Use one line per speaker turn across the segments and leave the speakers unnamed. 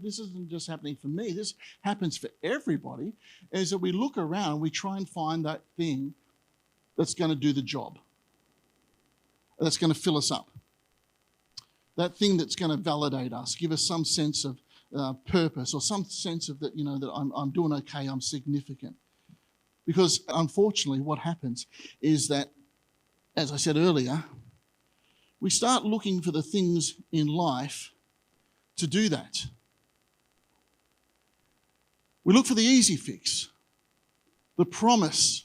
this isn't just happening for me, this happens for everybody, is that we look around and we try and find that thing that's going to do the job, that's going to fill us up, that thing that's going to validate us, give us some sense of purpose or some sense of that, that I'm doing okay, I'm significant. Because unfortunately what happens is that, as I said earlier, we start looking for the things in life to do that. We look for the easy fix, the promise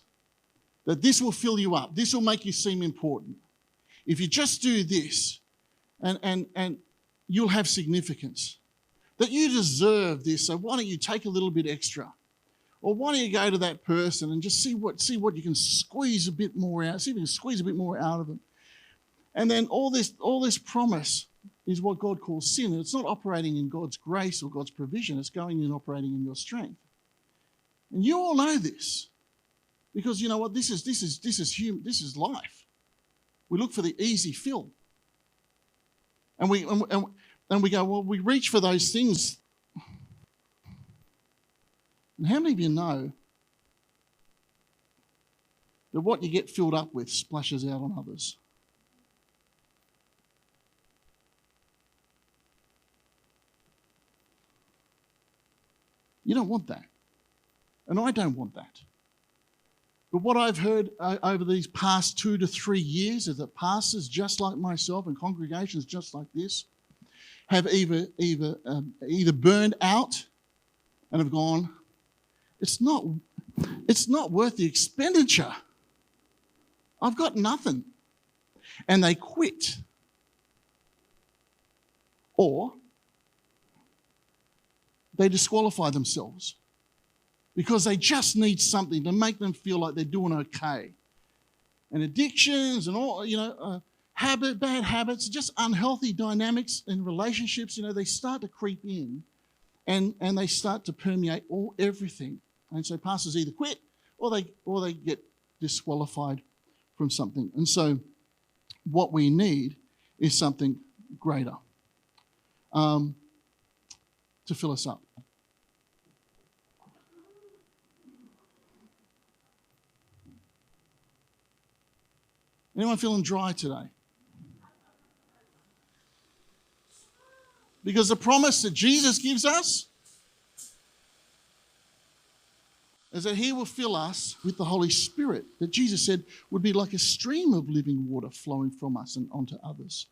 that this will fill you up, this will make you seem important. If you just do this, and you'll have significance, that you deserve this, so why don't you take a little bit extra? Or why don't you go to that person and just see what you can squeeze a bit more out, see if you can squeeze a bit more out of them. And then all this promise is what God calls sin. And it's not operating in God's grace or God's provision. It's going and operating in your strength. And you all know this, because you know what? This is life. We look for the easy fill, and we go, well, we reach for those things. And how many of you know that what you get filled up with splashes out on others? You don't want that. And I don't want that. But what I've heard over these past 2 to 3 years is that pastors just like myself and congregations just like this have either burned out and have gone, it's not worth the expenditure. I've got nothing. And they quit. Or they disqualify themselves because they just need something to make them feel like they're doing okay. And addictions and all, bad habits, just unhealthy dynamics in relationships, they start to creep in and they start to permeate everything. And so pastors either quit or they get disqualified from something. And so what we need is something greater to fill us up. Anyone feeling dry today? Because the promise that Jesus gives us is that he will fill us with the Holy Spirit, that Jesus said would be like a stream of living water flowing from us and onto others.